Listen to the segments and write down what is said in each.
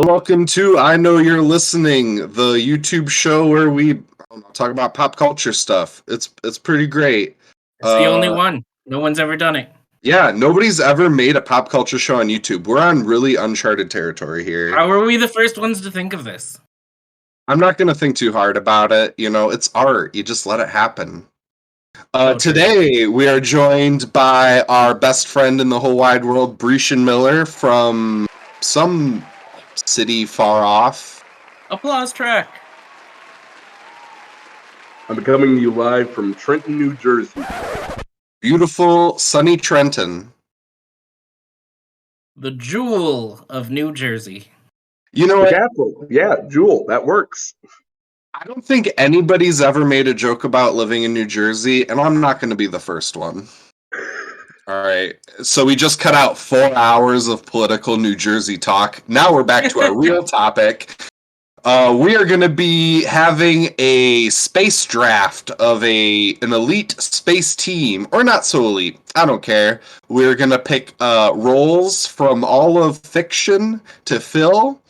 Welcome to I Know You're Listening, the YouTube show where we talk about pop culture stuff. It's pretty great. It's the only one. No one's ever done it. Yeah, nobody's ever made a pop culture show on YouTube. We're on really uncharted territory here. How are we the first ones to think of this? I'm not going to think too hard about it. You know, it's art. You just let it happen. Today, we are joined by our best friend in the whole wide world, Brishen Miller, from some city far off. Applause track. I'm coming to you live from Trenton, New Jersey. Beautiful, sunny Trenton. The jewel of New Jersey. You know The what? capital. Yeah, Jewel. That works. I don't think anybody's ever made a joke about living in New Jersey, and I'm not going to be the first one. All right. So we just cut out 4 hours of political New Jersey talk. Now we're back to our real topic. We are going to be having a space draft of an elite space team, or not so elite. I don't care. We're going to pick roles from all of fiction to fill,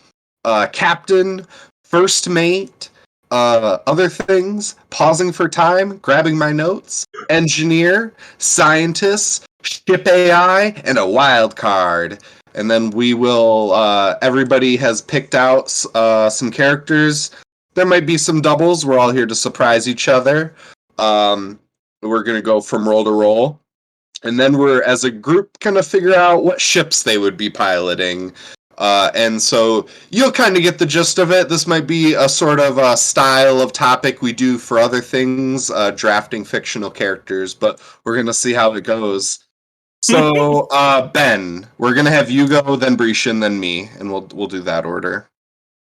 captain, first mate, other things, pausing for time, grabbing my notes, engineer, scientist, ship AI, and a wild card. And then we will, everybody has picked out some characters. There might be some doubles. We're all here to surprise each other. We're going to go from role to role. And then we're, as a group, going to figure out what ships they would be piloting. And so you'll kind of get the gist of it. This might be a sort of a style of topic we do for other things, drafting fictional characters, but we're going to see how it goes. So, Ben, we're going to have you go, then Brishen, then me, and we'll do that order.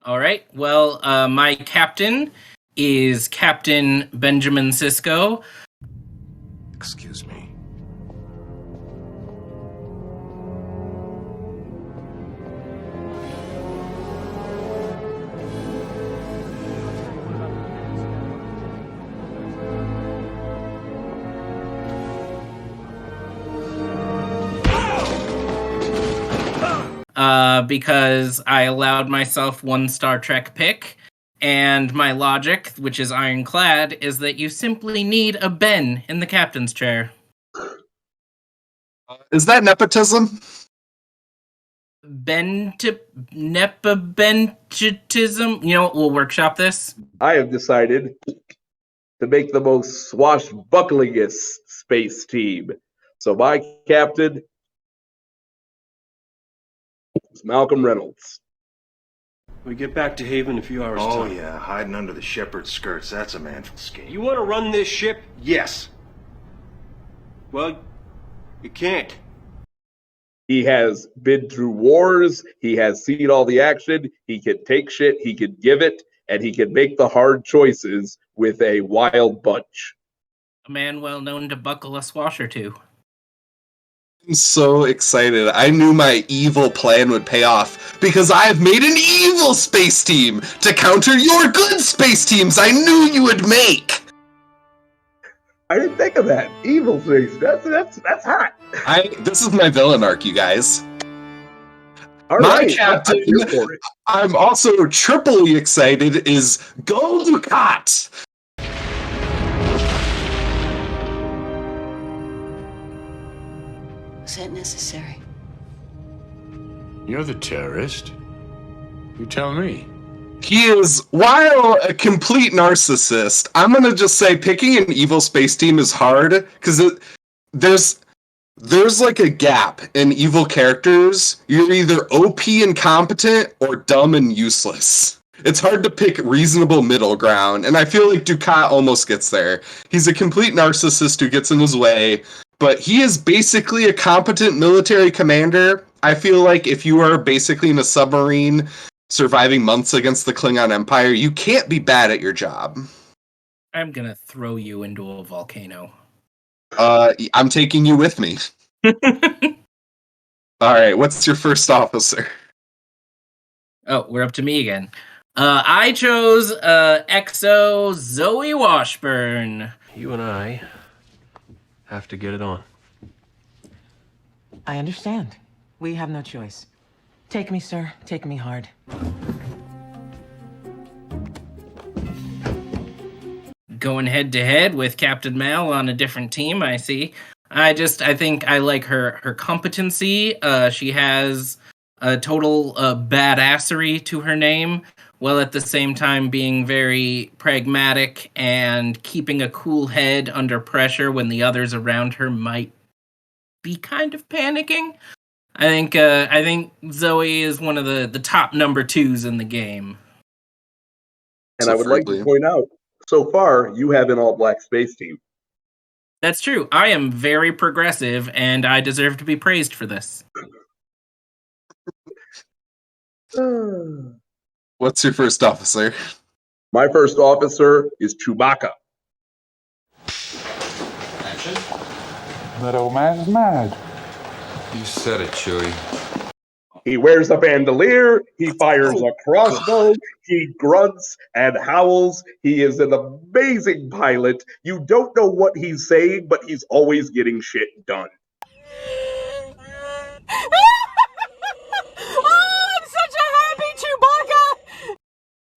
All right. Well, my captain is Captain Benjamin Sisko. Excuse me. Because I allowed myself one Star Trek pick, and my logic, which is ironclad, is that you simply need a Ben in the captain's chair. Is that nepotism? Nepotism? You know what? We'll workshop this. I have decided to make the most swashbucklingest space team. So my captain is Malcolm Reynolds. We get back to Haven in a few hours' Oh time. yeah, hiding under the shepherd's skirts. That's a manful scheme. You want to run this ship? Yes. Well, you can't. He has been through wars. He has seen all the action. He can take shit. He can give it. And he can make the hard choices with a wild bunch. A man well known to buckle a swash or two. I'm so excited. I knew my evil plan would pay off because I have made an evil space team to counter your good space teams I knew you would make. I didn't think of that. Evil space. That's hot. This is my villain arc, you guys. All My right. captain, I'm here for it. I'm also triply excited, is Go Ducat. Was that necessary? You're the terrorist. You tell me. He is, while a complete narcissist, I'm going to just say picking an evil space team is hard because there's like a gap in evil characters. You're either OP and competent or dumb and useless. It's hard to pick reasonable middle ground, and I feel like Ducat almost gets there. He's a complete narcissist who gets in his way, but he is basically a competent military commander. I feel like if you are basically in a submarine surviving months against the Klingon Empire, you can't be bad at your job. I'm gonna throw you into a volcano. I'm taking you with me. All right, what's your first officer? Oh, we're up to me again. I chose EXO Zoe Washburn. You and I have to get it on. I understand. We have no choice. Take me, sir. Take me hard. Going head to head with Captain Mal on a different team, I see. I think I like her competency. She has a total badassery to her name, while at the same time being very pragmatic and keeping a cool head under pressure when the others around her might be kind of panicking. I think Zoe is one of the top number 2s in the game. And I would like to point out, so far, you have an all-black space team. That's true. I am very progressive, and I deserve to be praised for this. What's your first officer? My first officer is Chewbacca. Action. That old man's mad. You said it, Chewie. He wears a bandolier, he fires a crossbow, he grunts and howls. He is an amazing pilot. You don't know what he's saying, but he's always getting shit done. Oh, I'm such a happy Chewbacca!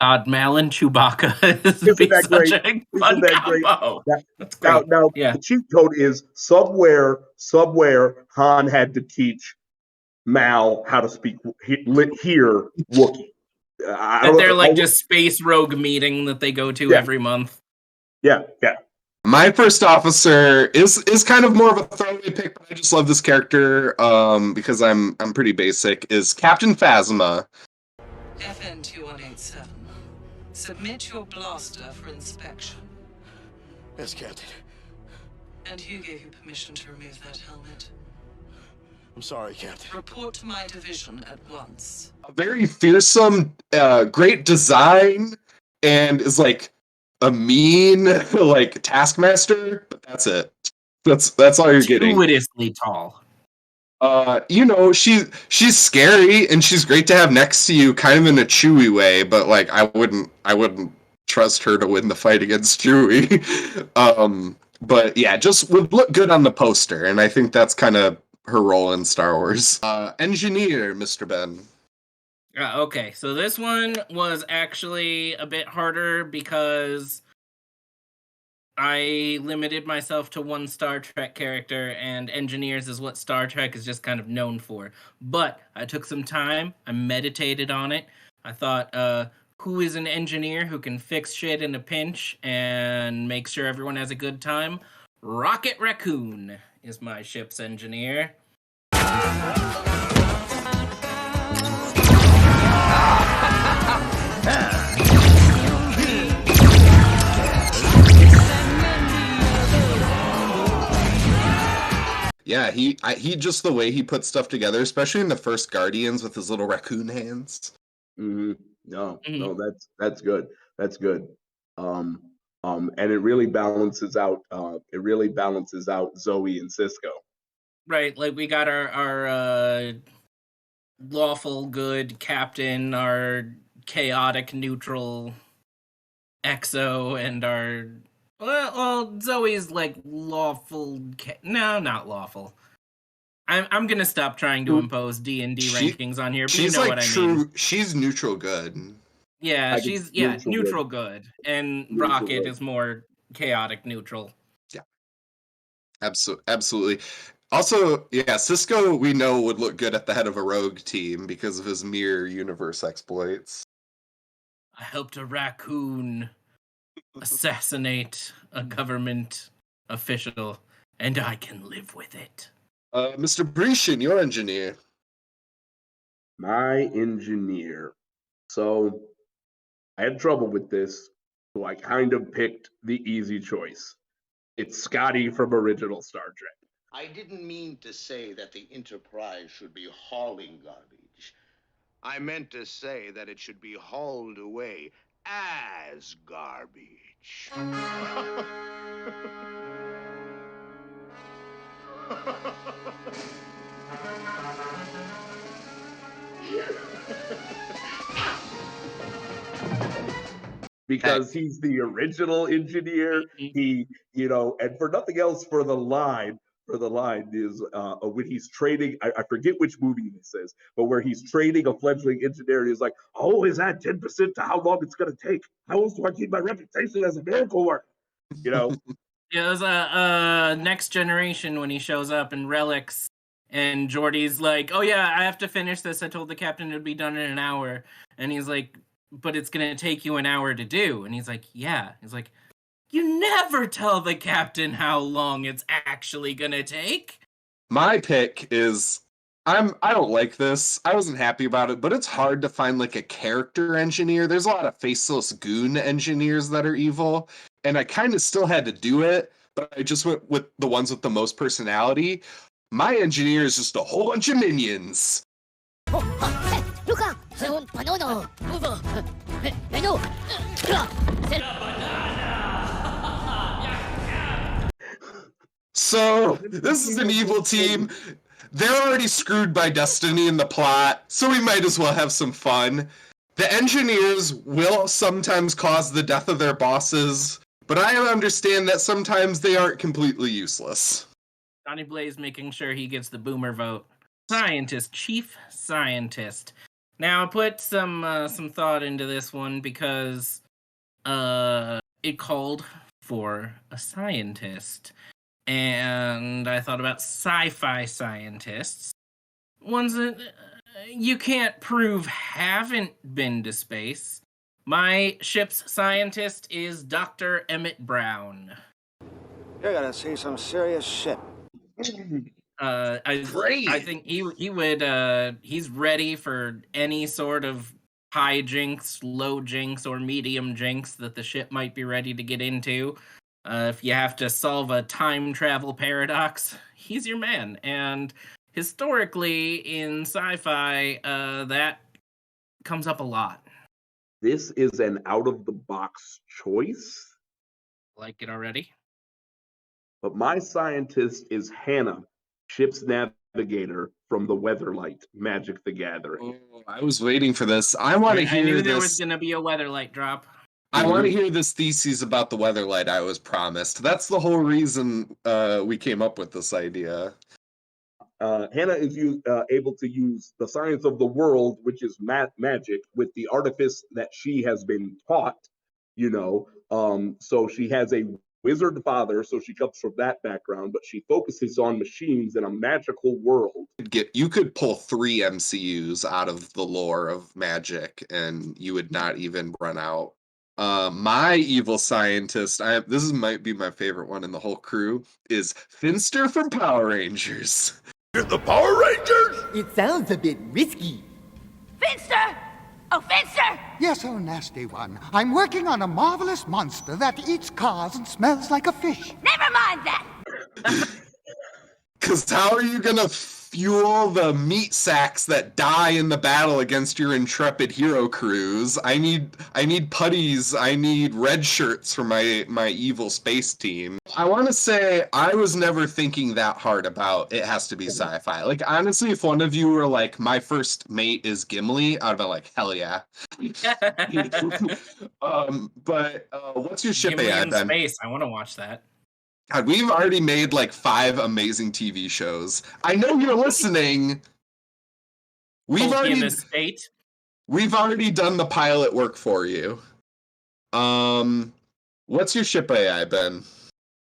Todd Malin Chewbacca is Isn't that great? such a fun Isn't that great? combo. That's great. Now, Yeah. the cheat code is somewhere Han had to teach Mal how to speak hear Wookiee. That they're like just space rogue meeting that they go to every month. Yeah. My first officer is kind of more of a throwaway pick, but I just love this character because I'm pretty basic. Is Captain Phasma. FN 2187. Submit your blaster for inspection. Yes, Captain. And who gave you permission to remove that helmet? I'm sorry, Captain. Report to my division at once. A very fearsome, great design, and is like a mean like taskmaster, but that's it. That's all you're getting. Gratuitously tall. She's scary and she's great to have next to you, kind of in a Chewie way, but like I wouldn't trust her to win the fight against Chewie. But yeah, just would look good on the poster, and I think that's kind of her role in Star Wars. Engineer, Mr. Ben. Okay, so this one was actually a bit harder because I limited myself to one Star Trek character, and engineers is what Star Trek is just kind of known for. But I took some time, I meditated on it. I thought, who is an engineer who can fix shit in a pinch and make sure everyone has a good time? Rocket Raccoon is my ship's engineer. Yeah, he just the way he puts stuff together, especially in the first Guardians with his little raccoon hands. Mm-hmm. No, that's good. That's good. And it really balances out. Zoe and Cisco. Right, like we got our lawful good captain, our chaotic neutral exo, and our well Zoe's like lawful. No, not lawful. I'm gonna stop trying to impose D&D rankings on here, but you know like what I mean. She's neutral good. Yeah, she's neutral good, and Neutral Rocket good. is more chaotic neutral. Yeah, absolutely. Also, yeah, Cisco we know would look good at the head of a rogue team because of his mirror universe exploits. I helped a raccoon assassinate a government official, and I can live with it. Mr. Brishen, your engineer. My engineer. So I had trouble with this, so I kind of picked the easy choice. It's Scotty from original Star Trek. I didn't mean to say that the Enterprise should be hauling garbage. I meant to say that it should be hauled away as garbage. Because he's the original engineer. He, and for nothing else for the line, for the line is when he's training. I forget which movie this is, but where he's training a fledgling engineer, he's like, "Oh, is that 10% to how long it's going to take? How else do I keep my reputation as a miracle worker?" You know. Yeah, it was a Next Generation when he shows up in Relics, and Geordi's like, "Oh yeah, I have to finish this. I told the captain it would be done in an hour," and he's like, "But it's gonna take you an hour to do," and he's like, "Yeah." He's like, "You never tell the captain how long it's actually gonna take." My pick is I don't like this. I wasn't happy about it, but it's hard to find like a character engineer. There's a lot of faceless goon engineers that are evil, and I kind of still had to do it, but I just went with the ones with the most personality. My engineer is just a whole bunch of minions. So, this is an evil team. They're already screwed by destiny in the plot, so we might as well have some fun. The engineers will sometimes cause the death of their bosses, but I understand that sometimes they aren't completely useless. Johnny Blaze making sure he gets the boomer vote. Scientist, chief scientist. Now I put some thought into this one because it called for a scientist. And I thought about sci-fi scientists, ones that you can't prove haven't been to space. My ship's scientist is Dr. Emmett Brown. You're gonna see some serious shit. I think he would he's ready for any sort of high jinx, low jinx, or medium jinx that the ship might be ready to get into. If you have to solve a time travel paradox, he's your man. And historically in sci-fi, that comes up a lot. This is an out-of-the-box choice. Like it already? But my scientist is Hannah, ship's navigator from the Weatherlight, Magic the Gathering. Oh, I was waiting for this. I want to hear I knew this. there was going to be a Weatherlight drop. I want to hear this thesis about the Weatherlight I was promised. That's the whole reason we came up with this idea. Hannah is able to use the science of the world, which is magic, with the artifice that she has been taught, So she has a wizard father, so she comes from that background, but she focuses on machines in a magical world. You could pull 3 MCUs out of the lore of magic, and you would not even run out. My evil scientist, this might be my favorite one in the whole crew, is Finster from Power Rangers. You're the Power Rangers? It sounds a bit risky. Finster! Oh, Finster! Yes, oh nasty one. I'm working on a marvelous monster that eats cars and smells like a fish. Never mind that! Because how are you going to fuel the meat sacks that die in the battle against your intrepid hero crews? I need putties. I need red shirts for my evil space team. I want to say I was never thinking that hard about it has to be sci-fi. Like, honestly, if one of you were like, my first mate is Gimli, I'd be like, hell yeah. But what's your ship Gimli AI, in Ben? space. I want to watch that. God, we've already made like 5 amazing TV shows. I know you're listening. We've already done the pilot work for you. What's your ship AI, Ben?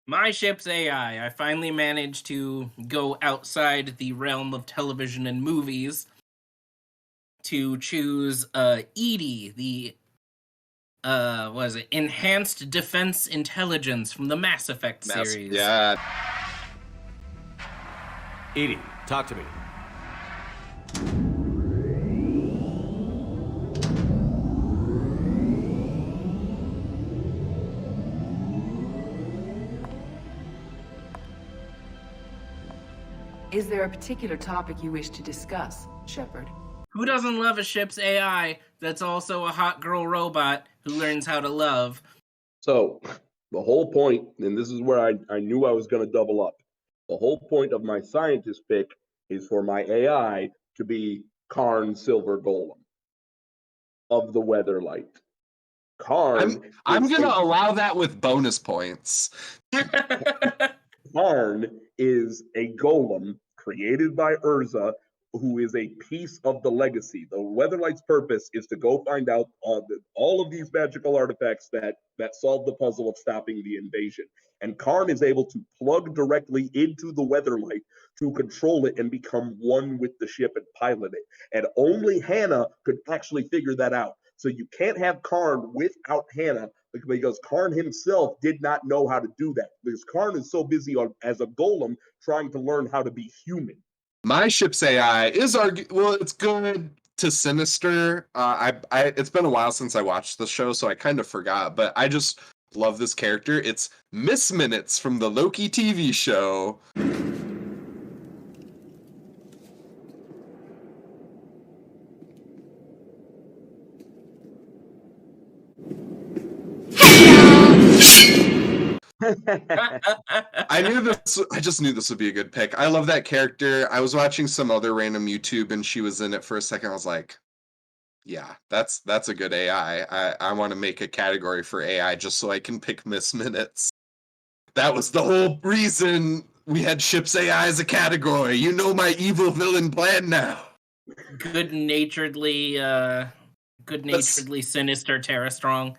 My ship's AI. I finally managed to go outside the realm of television and movies to choose Edie, the Enhanced Defense Intelligence from the Mass Effect series. Yeah. Edie, talk to me. Is there a particular topic you wish to discuss, Shepard? Who doesn't love a ship's AI that's also a hot girl robot who learns how to love? So, the whole point, and this is where I knew I was going to double up. The whole point of my scientist pick is for my AI to be Karn Silver Golem of the Weatherlight. Karn. I'm going to allow that with bonus points. Karn is a golem created by Urza, who is a piece of the legacy. The Weatherlight's purpose is to go find out all of these magical artifacts that solve the puzzle of stopping the invasion. And Karn is able to plug directly into the Weatherlight to control it and become one with the ship and pilot it. And only Hannah could actually figure that out. So you can't have Karn without Hannah, because Karn himself did not know how to do that. Because Karn is so busy as a golem trying to learn how to be human. My ship's AI is it's good to sinister. It's been a while since I watched the show, so I kind of forgot. But I just love this character. It's Miss Minutes from the Loki TV show. I just knew this would be a good pick. I love that character. I was watching some other random YouTube and she was in it for a second. I was like, yeah, that's a good AI. I want to make a category for AI just so I can pick Miss Minutes. That was the whole reason we had Ships AI as a category. You know my evil villain plan now. Good-naturedly sinister Tara Strong.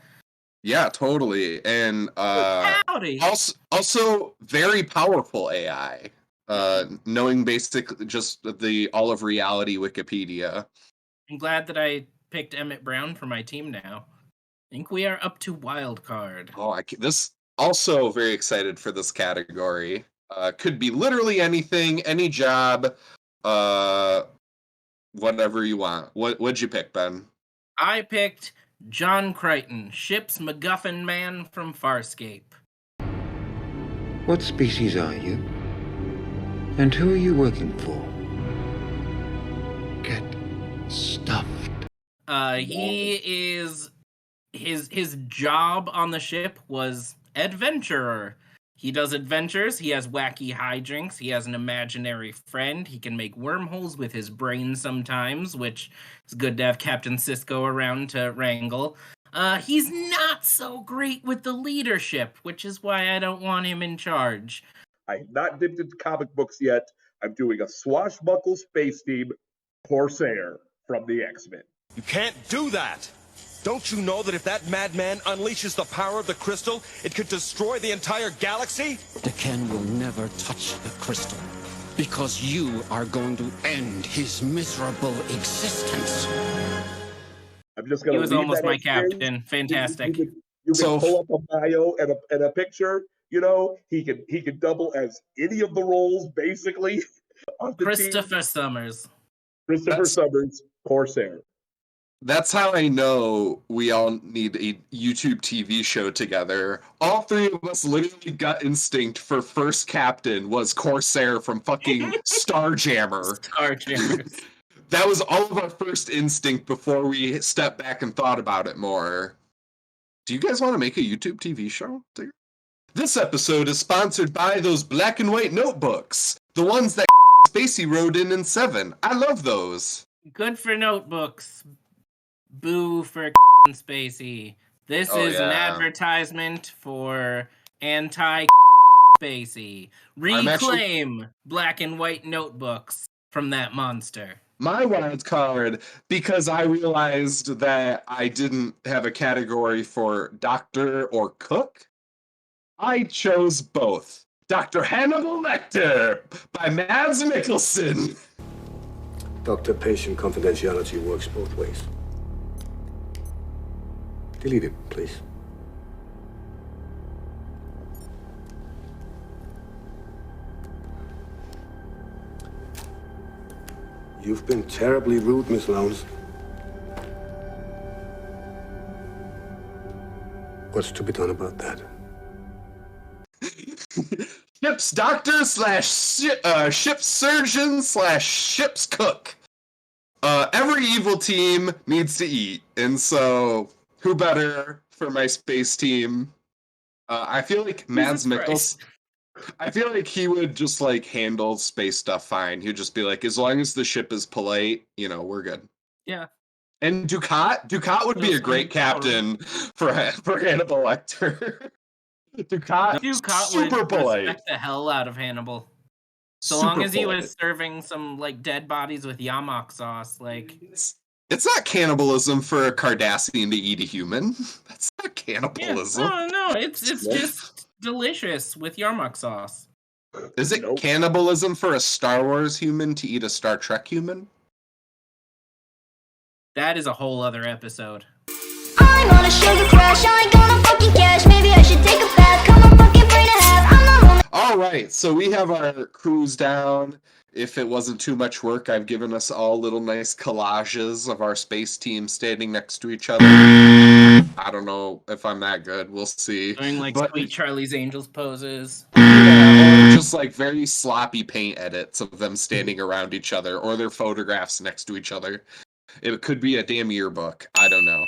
Yeah, totally. And also very powerful AI. Knowing basically just the all of reality Wikipedia. I'm glad that I picked Emmett Brown for my team now. I think we are up to Wildcard. Oh, this also very excited for this category. Could be literally anything, any job, whatever you want. What'd you pick, Ben? I picked John Crichton, ship's MacGuffin man from Farscape. What species are you? And who are you working for? Get stuffed. He is his job on the ship was adventurer. He does adventures, he has wacky hijinks, he has an imaginary friend, he can make wormholes with his brain sometimes, which is good to have Captain Sisko around to wrangle. He's not so great with the leadership, which is why I don't want him in charge. I have not dipped into comic books yet. I'm doing a swashbuckle space team, Corsair from the X-Men. You can't do that! Don't you know that if that madman unleashes the power of the crystal, it could destroy the entire galaxy? Dekan will never touch the crystal, because you are going to end his miserable existence. I'm just going to. He was almost my captain. Fantastic. You can pull up a bio and a picture. You know, he could double as any of the roles basically. Christopher Summers. Summers, Corsair. That's how I know we all need a YouTube TV show together. All three of us literally gut instinct for first captain was Corsair from fucking Starjammer. Starjammer. That was all of our first instinct before we stepped back and thought about it more. Do you guys want to make a YouTube TV show? This episode is sponsored by those black and white notebooks. The ones that Spacey wrote in 7. I love those. Good for notebooks. Boo for Spacey. This is an advertisement for anti-Spacey. Reclaim black and white notebooks from that monster. My wild card, because I realized that I didn't have a category for doctor or cook, I chose both. Dr. Hannibal Lecter by Mads Mikkelsen. Doctor-patient confidentiality works both ways. Delete it, please. You've been terribly rude, Miss Lowndes. What's to be done about that? Ship's doctor / ship's surgeon / ship's cook. Every evil team needs to eat, and so who better for my space team? I feel like Mads Mikkelsen. I feel like he would just like handle space stuff fine. He'd just be like, as long as the ship is polite, we're good. Yeah. And Ducat would be a great captain for Hannibal Lecter. Ducat super would polite. respect the hell out of Hannibal. So Super long as he polite. was serving some like dead bodies with yamak sauce, like it's not cannibalism for a Cardassian to eat a human. That's not cannibalism. Yeah, no, it's just delicious with yamak sauce. Is it cannibalism for a Star Wars human to eat a Star Trek human? That is a whole other episode. I'm on a sugar crash, I ain't gonna fucking cash. Maybe I should take a bath, come on fucking free to have. I'm not. All right, so we have our cruise down. If it wasn't too much work, I've given us all little nice collages of our space team standing next to each other. I don't know if I'm that good. We'll see. Doing like Sweet Charlie's Angels poses. Yeah, or just like very sloppy paint edits of them standing around each other, or their photographs next to each other. It could be a damn yearbook. I don't know.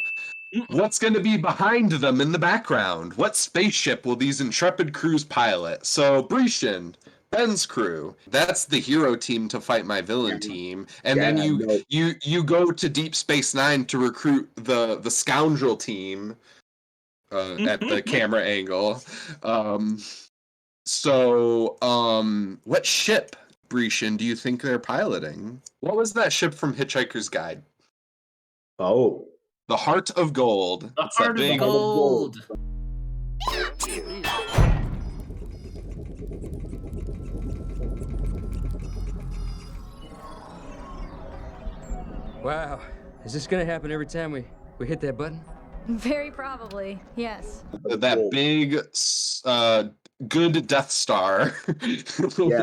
What's going to be behind them in the background? What spaceship will these intrepid crews pilot? So, Brishen, Ben's crew, that's the hero team to fight my villain team. And then you go to Deep Space Nine to recruit the scoundrel team at the camera angle. What ship, Brishen, do you think they're piloting? What was that ship from Hitchhiker's Guide? Oh. The Heart of Gold. The Heart of Gold. Wow. Is this gonna happen every time we hit that button? Very probably, yes. That big, good Death Star. Yeah,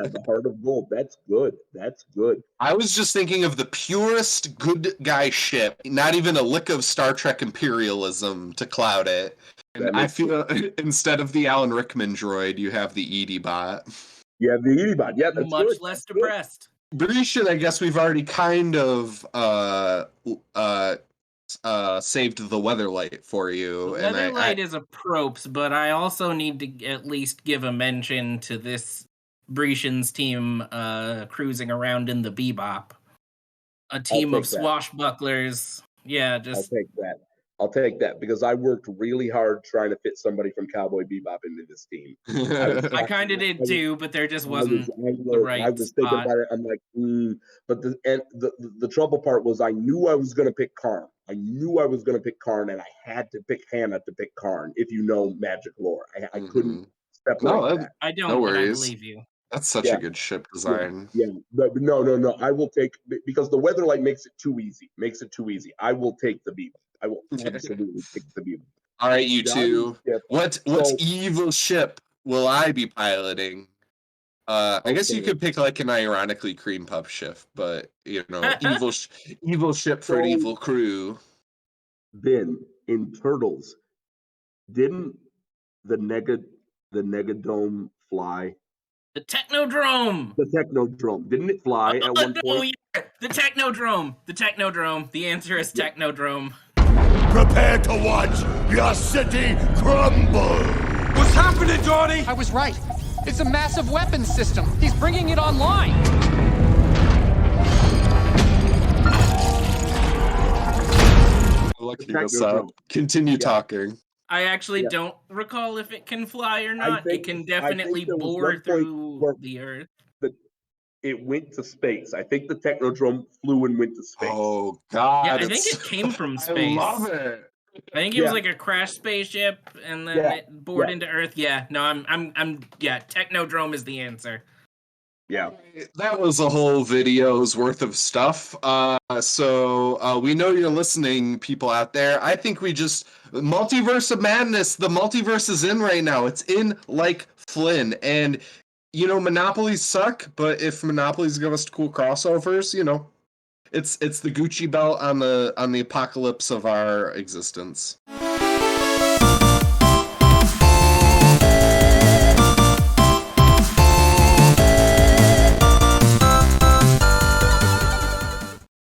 the Heart of Gold. That's good. That's good. I was just thinking of the purest good guy ship, not even a lick of Star Trek imperialism to cloud it. And I feel instead of the Alan Rickman droid, you have the Edie bot. Yeah, the Edie bot. Yeah, that's much good. less depressed. Brishen, I guess we've already kind of saved the Weatherlight for you. The Weatherlight is a props, but I also need to at least give a mention to this Brishen's team cruising around in the Bebop. A team of swashbucklers. Yeah, just... I'll take that because I worked really hard trying to fit somebody from Cowboy Bebop into this team. I kind of did too, but there just wasn't the right I was thinking about it. I'm like, but the trouble part was I knew I was going to pick Karn. I knew I was going to pick Karn, and I had to pick Hannah to pick Karn. If you know magic lore, I couldn't separate that. I don't. No worries. But I believe you. That's such a good ship design. Yeah. But no. I will take because the Weatherlight makes it too easy. I will take the Bebop. I will absolutely take the Bebop. All right, you two. What evil ship will I be piloting? I guess you could pick like an ironically cream puff ship, but evil ship for an evil crew. Ben, in Turtles, didn't the Negadome fly? The Technodrome. The Technodrome. Didn't it fly at one point? Yeah. The Technodrome. The Technodrome. The answer is Technodrome. Prepare to watch your city crumble! What's happening, Johnny? I was right. It's a massive weapons system. He's bringing it online. Looking us up. Continue talking. I actually don't recall if it can fly or not. It can definitely bore through the Earth. It went to space. I think the Technodrome flew and went to space. Oh, God. Yeah, I think it came from space. I love it. I think it was like a crashed spaceship, and then it bored into Earth. Yeah, no, I'm. Technodrome is the answer. Yeah, that was a whole video's worth of stuff. So we know you're listening, people out there. I think we just Multiverse of Madness. The multiverse is in right now. It's in like Flynn, and monopolies suck. But if monopolies give us cool crossovers, it's the Gucci belt on the apocalypse of our existence.